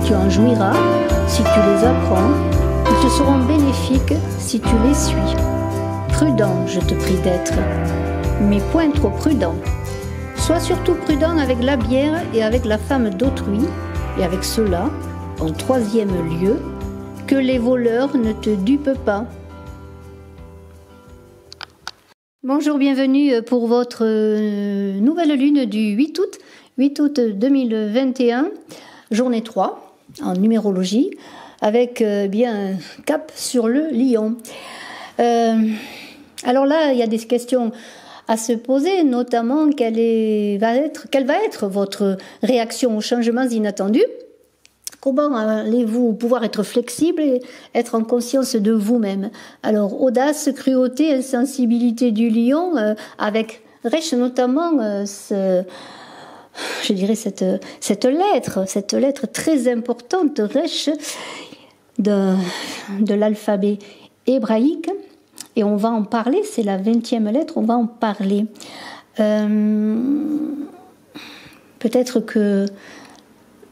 tu en jouiras si tu les apprends. Ils te seront bénéfiques si tu les suis. Prudent, je te prie d'être, mais point trop prudent. Sois surtout prudent avec la bière et avec la femme d'autrui, et avec cela, en troisième lieu, que les voleurs ne te dupent pas. Bonjour, bienvenue pour votre nouvelle lune du 8 août 2021, journée 3 en numérologie, avec bien un cap sur le lion. Alors là, il y a des questions à se poser, notamment quelle va être votre réaction aux changements inattendus. Comment allez-vous pouvoir être flexible et être en conscience de vous-même? Alors, audace, cruauté, insensibilité du lion, avec Resh notamment, je dirais cette lettre très importante, Resh, de l'alphabet hébraïque. Et on va en parler, c'est la 20e lettre, on va en parler. Peut-être que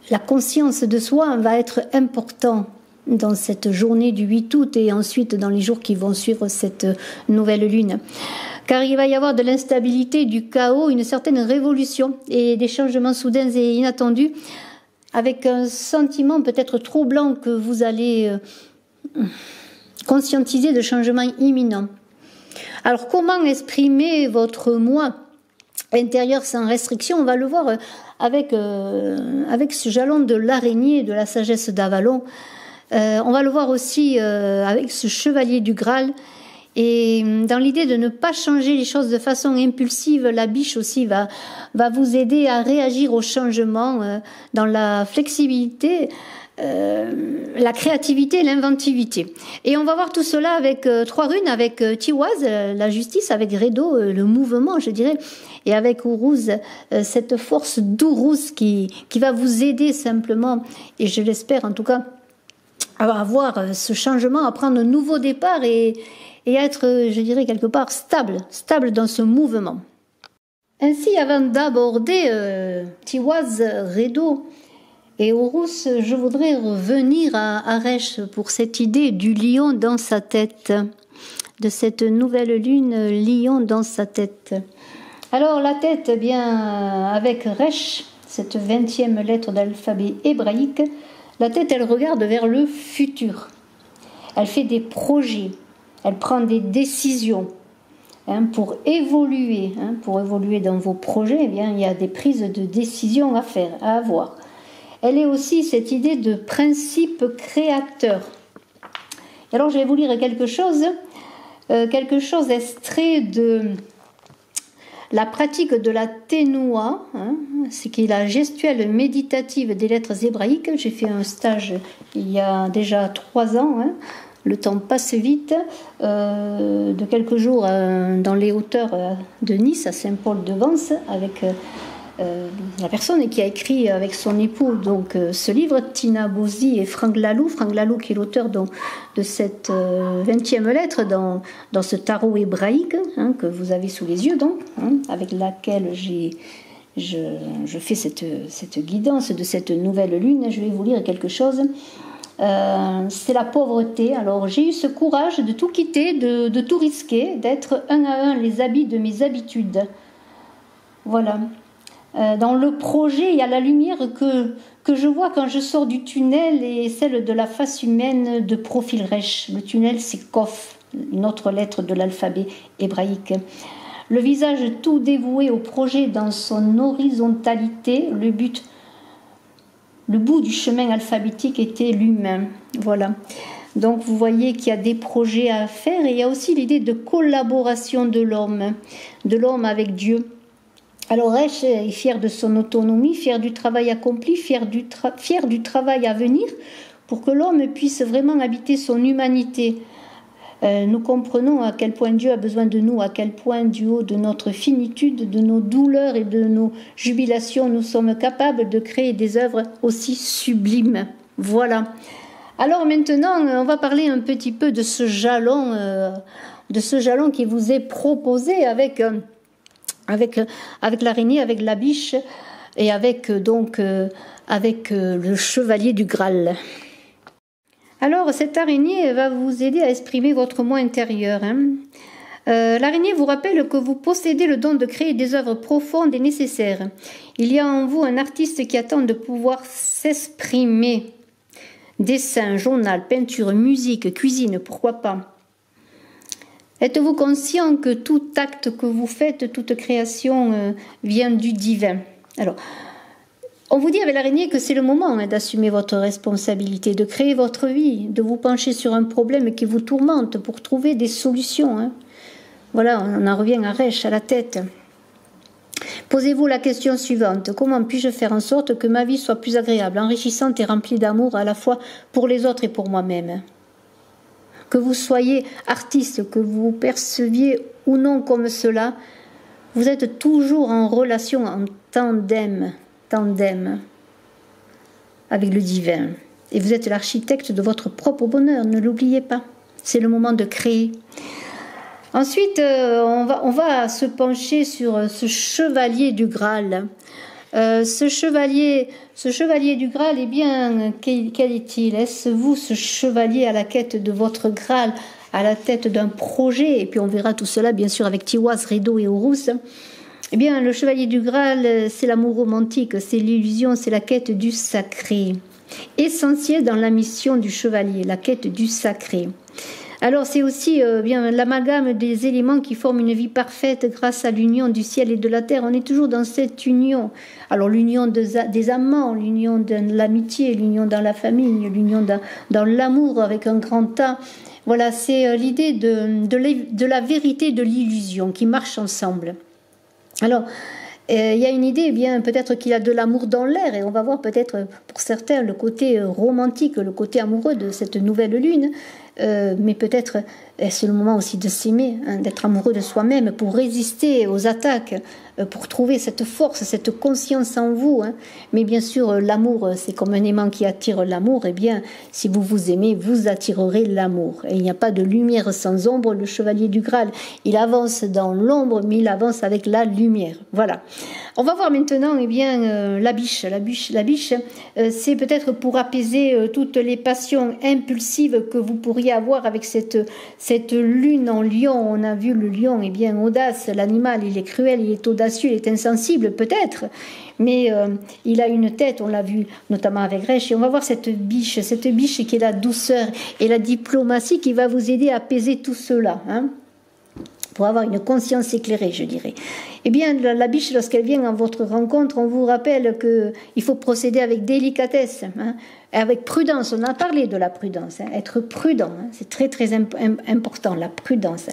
la conscience de soi va être importante dans cette journée du 8 août et ensuite dans les jours qui vont suivre cette nouvelle lune. Car il va y avoir de l'instabilité, du chaos, une certaine révolution et des changements soudains et inattendus avec un sentiment peut-être troublant que vous allez conscientiser de changements imminents. Alors comment exprimer votre moi intérieur sans restriction? On va le voir avec ce jalon de l'araignée de la sagesse d'Avalon. On va le voir aussi avec ce chevalier du Graal. Et dans l'idée de ne pas changer les choses de façon impulsive, la biche aussi va vous aider à réagir au changement dans la flexibilité, la créativité, l'inventivité. Et on va voir tout cela avec 3 runes, avec Tiwaz, la justice, avec Redo, le mouvement, je dirais, et avec Uruz, cette force d'Uruz qui va vous aider simplement, et je l'espère en tout cas, à avoir ce changement, à prendre un nouveau départ et être, je dirais, quelque part stable dans ce mouvement. Ainsi, avant d'aborder Tiwaz, Redo et Horus, je voudrais revenir à Resh pour cette idée du lion dans sa tête, de cette nouvelle lune, lion dans sa tête. Alors la tête, eh bien, avec Resh, cette 20e lettre d'alphabet hébraïque, la tête, elle regarde vers le futur. Elle fait des projets, elle prend des décisions. Pour évoluer dans vos projets, eh bien, il y a des prises de décision à faire, à avoir. Elle est aussi cette idée de principe créateur. Et alors, je vais vous lire quelque chose extrait de la pratique de la Ténoua, c'est qui est la gestuelle méditative des lettres hébraïques. J'ai fait un stage il y a déjà 3 ans. Le temps passe vite, de quelques jours dans les hauteurs de Nice, à Saint-Paul-de-Vence, avec la personne qui a écrit avec son époux donc ce livre, Tina Bozzi et Franck Laloux. Franck Laloux qui est l'auteur de cette 20e lettre dans ce tarot hébraïque que vous avez sous les yeux, donc, avec laquelle je fais cette guidance de cette nouvelle lune. Je vais vous lire quelque chose. C'est la pauvreté. Alors j'ai eu ce courage de tout quitter, de tout risquer, d'être un à un les habits de mes habitudes. Voilà. Dans le projet, il y a la lumière que je vois quand je sors du tunnel et celle de la face humaine de profil Resh. Le tunnel, c'est Kof, une autre lettre de l'alphabet hébraïque. Le visage tout dévoué au projet dans son horizontalité, le bout du chemin alphabétique était l'humain. Voilà. Donc vous voyez qu'il y a des projets à faire et il y a aussi l'idée de collaboration de l'homme avec Dieu. Alors Resh est fier de son autonomie, fier du travail accompli, fier du travail à venir pour que l'homme puisse vraiment habiter son humanité. Nous comprenons à quel point Dieu a besoin de nous, à quel point du haut de notre finitude, de nos douleurs et de nos jubilations, nous sommes capables de créer des œuvres aussi sublimes. Voilà. Alors maintenant, on va parler un petit peu de ce jalon qui vous est proposé avec l'araignée, avec la biche. et avec le chevalier du Graal. Alors, cette araignée va vous aider à exprimer votre moi intérieur. L'araignée vous rappelle que vous possédez le don de créer des œuvres profondes et nécessaires. Il y a en vous un artiste qui attend de pouvoir s'exprimer. Dessin, journal, peinture, musique, cuisine, pourquoi pas. Êtes-vous conscient que tout acte que vous faites, toute création vient du divin? Alors, on vous dit avec l'araignée que c'est le moment d'assumer votre responsabilité, de créer votre vie, de vous pencher sur un problème qui vous tourmente pour trouver des solutions. Voilà, on en revient à Rèche, à la tête. Posez-vous la question suivante. Comment puis-je faire en sorte que ma vie soit plus agréable, enrichissante et remplie d'amour à la fois pour les autres et pour moi-même? Que vous soyez artiste, que vous perceviez ou non comme cela, vous êtes toujours en relation, en tandem avec le divin. Et vous êtes l'architecte de votre propre bonheur, ne l'oubliez pas. C'est le moment de créer. Ensuite, on va se pencher sur ce chevalier du Graal. Ce chevalier du Graal, eh bien, quel est-il? Est-ce vous, ce chevalier à la quête de votre Graal, à la tête d'un projet? Et puis on verra tout cela, bien sûr, avec Tiwaz, Rideau et Horus. Eh bien, le chevalier du Graal, c'est l'amour romantique, c'est l'illusion, c'est la quête du sacré. Essentiel dans la mission du chevalier, la quête du sacré. Alors, c'est aussi bien l'amalgame des éléments qui forment une vie parfaite grâce à l'union du ciel et de la terre. On est toujours dans cette union. Alors, l'union des amants, l'union de l'amitié, l'union dans la famille, l'union dans l'amour avec un grand A. Voilà, c'est l'idée de la vérité de l'illusion qui marchent ensemble. Alors, il y a une idée, eh bien, peut-être qu'il y a de l'amour dans l'air, et on va voir peut-être pour certains le côté romantique, le côté amoureux de cette nouvelle lune, mais peut-être c'est le moment aussi de s'aimer, d'être amoureux de soi-même pour résister aux attaques, pour trouver cette force, cette conscience en vous. Mais bien sûr, l'amour, c'est comme un aimant qui attire l'amour. Eh bien, si vous vous aimez, vous attirerez l'amour. Et il n'y a pas de lumière sans ombre. Le chevalier du Graal, il avance dans l'ombre, mais il avance avec la lumière. Voilà. On va voir maintenant, eh bien, la biche. La biche, c'est peut-être pour apaiser toutes les passions impulsives que vous pourriez avoir avec cette lune en lion. On a vu le lion, eh bien, audace, l'animal, il est cruel, il est audacieux, il est insensible, peut-être, mais il a une tête, on l'a vu notamment avec Rèche, et on va voir cette biche qui est la douceur et la diplomatie qui va vous aider à apaiser tout cela, pour avoir une conscience éclairée, je dirais. Eh bien, la biche, lorsqu'elle vient à votre rencontre, on vous rappelle qu'il faut procéder avec délicatesse, avec prudence. On a parlé de la prudence, être prudent, c'est très très important, la prudence.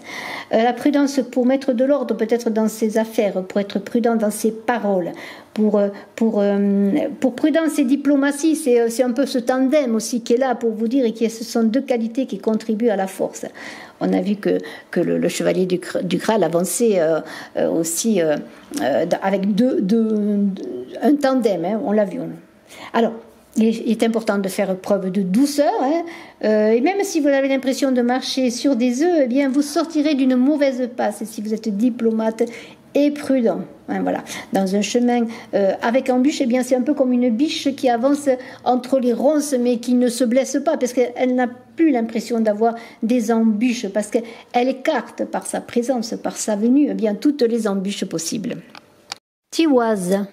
La prudence pour mettre de l'ordre peut-être dans ses affaires, pour être prudent dans ses paroles, pour prudence et diplomatie, c'est un peu ce tandem aussi qui est là pour vous dire, et ce sont deux qualités qui contribuent à la force. On a vu que le chevalier du Graal avançait aussi avec un tandem, on l'a vu. Alors, il est important de faire preuve de douceur, et même si vous avez l'impression de marcher sur des œufs, eh bien, vous sortirez d'une mauvaise passe si vous êtes diplomate et prudent. Voilà. Dans un chemin avec embûche, eh bien, c'est un peu comme une biche qui avance entre les ronces, mais qui ne se blesse pas, parce qu'elle n'a plus l'impression d'avoir des embûches, parce qu'elle écarte par sa présence, par sa venue, eh bien, toutes les embûches possibles. Tiwaz.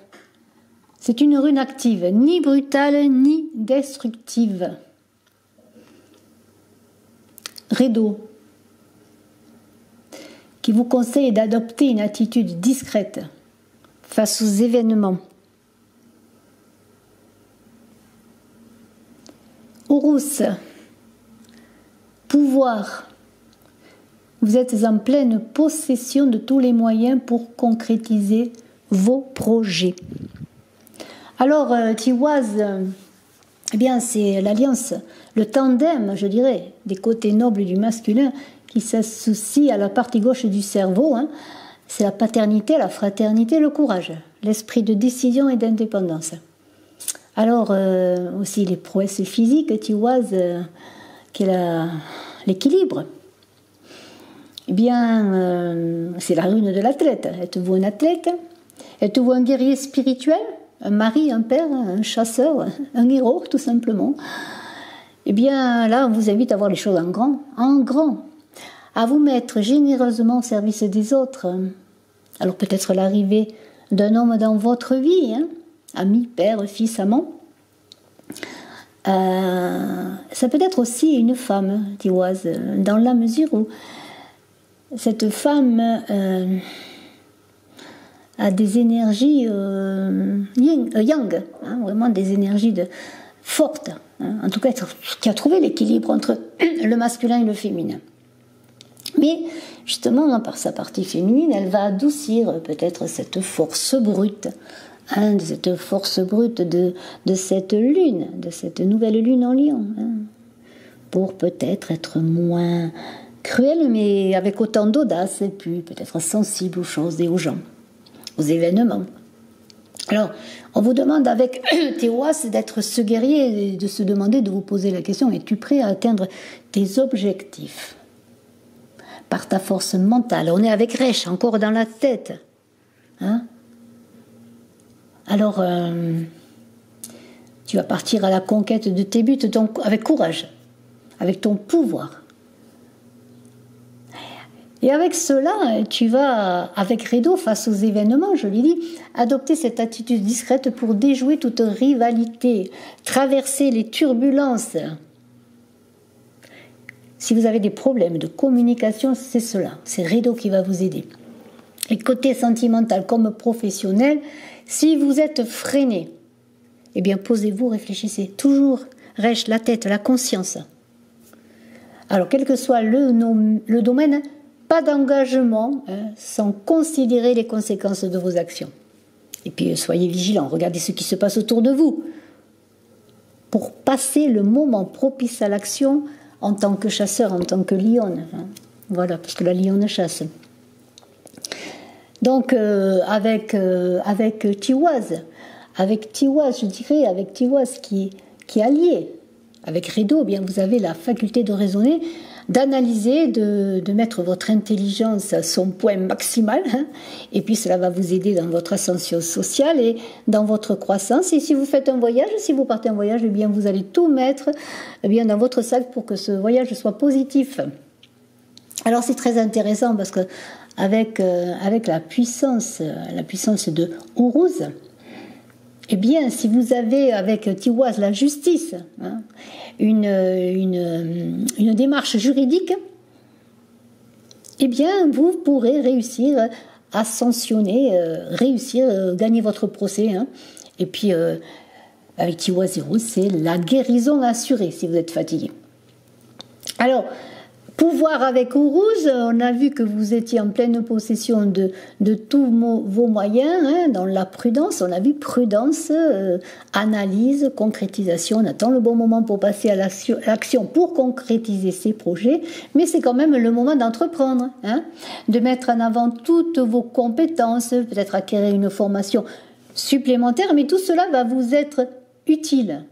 C'est une rune active, ni brutale, ni destructive. Rideau, qui vous conseille d'adopter une attitude discrète face aux événements. Horus, pouvoir. Vous êtes en pleine possession de tous les moyens pour concrétiser vos projets. Alors, Tiwaz, eh bien, c'est l'alliance, le tandem, je dirais, des côtés nobles du masculin qui s'associe à la partie gauche du cerveau. C'est la paternité, la fraternité, le courage, l'esprit de décision et d'indépendance. Alors, aussi les prouesses physiques, Tiwaz, qui est l'équilibre. Eh bien, c'est la rune de l'athlète. Êtes-vous un athlète? Êtes-vous un guerrier spirituel? un mari, un père, un chasseur, un héros, tout simplement, eh bien là, on vous invite à voir les choses en grand, à vous mettre généreusement au service des autres. Alors peut-être l'arrivée d'un homme dans votre vie, hein, ami, père, fils, amant. Ça peut être aussi une femme, Tiwaz, dans la mesure où cette femme a des énergies yang, hein, vraiment des énergies fortes, hein, en tout cas qui a trouvé l'équilibre entre le masculin et le féminin. Mais justement, par sa partie féminine, elle va adoucir peut-être cette force brute, hein, de cette force brute de cette lune, de cette nouvelle lune en Lion, hein, pour peut-être être moins cruelle, mais avec autant d'audace, et puis peut-être sensible aux choses et aux gens, aux événements. Alors, on vous demande avec Tiwaz d'être ce guerrier et de se demander, de vous poser la question, es-tu prêt à atteindre tes objectifs par ta force mentale? On est avec Resh, encore dans la tête. Hein? Alors, tu vas partir à la conquête de tes buts avec courage, avec ton pouvoir. Et avec cela, tu vas, avec Redo, face aux événements, je l'ai dit, adopter cette attitude discrète pour déjouer toute rivalité, traverser les turbulences. Si vous avez des problèmes de communication, c'est cela, c'est Redo qui va vous aider. Et côté sentimental comme professionnel, si vous êtes freiné, eh bien posez-vous, réfléchissez. Toujours, reste la tête, la conscience. Alors, quel que soit le domaine, pas d'engagement sans considérer les conséquences de vos actions. Et puis, soyez vigilants, regardez ce qui se passe autour de vous. Pour passer le moment propice à l'action en tant que chasseur, en tant que lionne. Hein. Voilà, parce que la lionne chasse. Donc, avec Tiwaz, je dirais, avec Tiwaz qui est allié avec Redo, eh bien, vous avez la faculté de raisonner, d'analyser, de mettre votre intelligence à son point maximal, hein, et puis cela va vous aider dans votre ascension sociale et dans votre croissance. Et si vous faites un voyage, si vous partez en voyage, eh bien, vous allez tout mettre dans votre sac pour que ce voyage soit positif. Alors c'est très intéressant parce que avec la puissance de Uruz, eh bien, si vous avez avec Tiwaz la justice, hein, une démarche juridique, eh bien, vous pourrez réussir à ascensionner, gagner votre procès. Hein. Et puis, avec Tiwaz et Uruz, c'est la guérison assurée si vous êtes fatigué. Alors, pouvoir avec Uruz, on a vu que vous étiez en pleine possession de tous vos moyens, hein, dans la prudence. On a vu prudence, analyse, concrétisation. On attend le bon moment pour passer à l'action, pour concrétiser ses projets. Mais c'est quand même le moment d'entreprendre, hein, de mettre en avant toutes vos compétences, peut-être acquérir une formation supplémentaire, mais tout cela va vous être utile.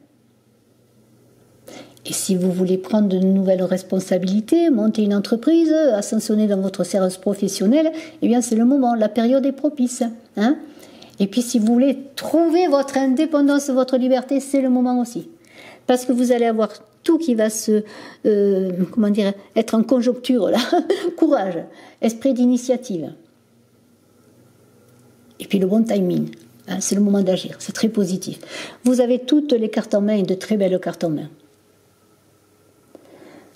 Et si vous voulez prendre de nouvelles responsabilités, monter une entreprise, ascensionner dans votre service professionnel, eh bien c'est le moment, la période est propice. Hein. Et puis si vous voulez trouver votre indépendance, votre liberté, c'est le moment aussi. Parce que vous allez avoir tout qui va être en conjoncture, là. Courage, esprit d'initiative. Et puis le bon timing, hein, c'est le moment d'agir, c'est très positif. Vous avez toutes les cartes en main et de très belles cartes en main.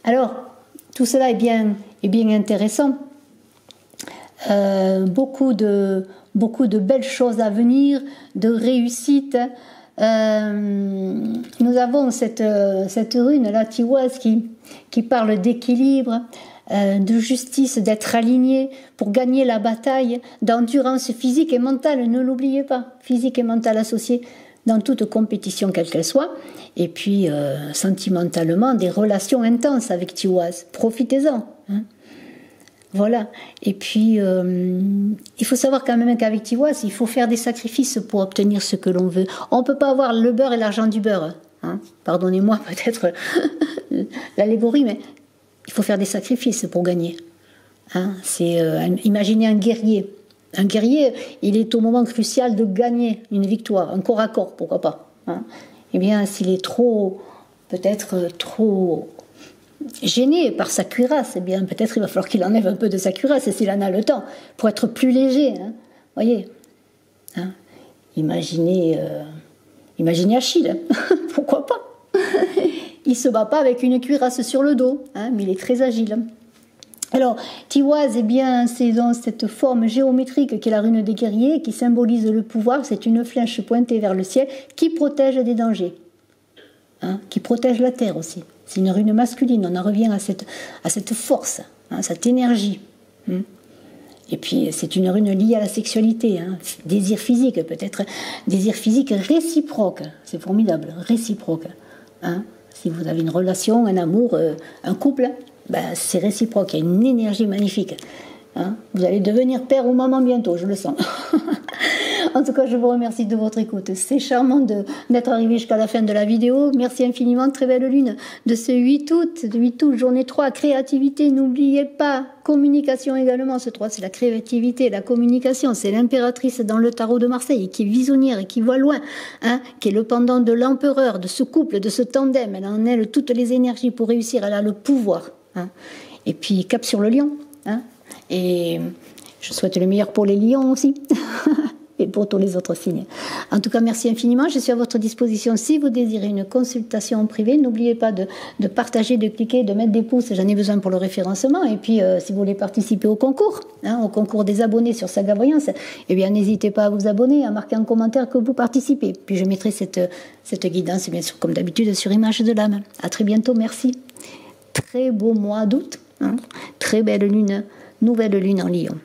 Alors, tout cela est bien intéressant. Beaucoup de belles choses à venir, de réussite. Nous avons cette rune, là, Tiwaz, qui parle d'équilibre, de justice, d'être aligné pour gagner la bataille, d'endurance physique et mentale, ne l'oubliez pas, physique et mentale associée dans toute compétition quelle qu'elle soit. Et puis, sentimentalement, des relations intenses avec Tiwaz. Profitez-en. Hein. Voilà. Et puis, il faut savoir quand même qu'avec Tiwaz, il faut faire des sacrifices pour obtenir ce que l'on veut. On ne peut pas avoir le beurre et l'argent du beurre. Hein. Pardonnez-moi peut-être l'allégorie, mais il faut faire des sacrifices pour gagner. Hein. C'est imaginez un guerrier Un guerrier, il est au moment crucial de gagner une victoire, un corps à corps, pourquoi pas. Hein. Eh bien, s'il est peut-être trop gêné par sa cuirasse, eh bien, peut-être il va falloir qu'il enlève un peu de sa cuirasse, s'il en a le temps, pour être plus léger. Hein. Voyez, hein. Imaginez Achille, pourquoi pas. Il se bat pas avec une cuirasse sur le dos, hein, mais il est très agile. Alors, Tiwaz, eh bien, c'est dans cette forme géométrique qui est la rune des guerriers, qui symbolise le pouvoir. C'est une flèche pointée vers le ciel qui protège des dangers, hein, qui protège la terre aussi. C'est une rune masculine, on en revient à cette force, hein, cette énergie. Hein. Et puis, c'est une rune liée à la sexualité, hein, désir physique, peut-être désir physique réciproque. C'est formidable, réciproque. Hein. Si vous avez une relation, un amour, un couple, ben, c'est réciproque, il y a une énergie magnifique. Hein. Vous allez devenir père ou maman bientôt, je le sens. En tout cas, je vous remercie de votre écoute. C'est charmant d'être arrivé jusqu'à la fin de la vidéo. Merci infiniment, très belle lune de ce 8 août, journée 3, créativité, n'oubliez pas, communication également, ce 3, c'est la créativité, la communication, c'est l'impératrice dans le tarot de Marseille, qui est visionnaire et qui voit loin, hein, qui est le pendant de l'empereur, de ce couple, de ce tandem, elle en a toutes les énergies pour réussir, elle a le pouvoir. Hein. Et puis, cap sur le lion, hein. Et je souhaite le meilleur pour les lions aussi. Et pour tous les autres signes. En tout cas, merci infiniment. Je suis à votre disposition si vous désirez une consultation en privé. N'oubliez pas de partager, de cliquer, de mettre des pouces. J'en ai besoin pour le référencement. Et puis, si vous voulez participer au concours, hein, au concours des abonnés sur Saga Voyance, eh bien, n'hésitez pas à vous abonner, à marquer en commentaire que vous participez. Puis, je mettrai cette guidance, bien sûr, comme d'habitude, sur Image de l'âme. À très bientôt. Merci. Très beau mois d'août. Hein, très belle lune. Nouvelle lune en Lion.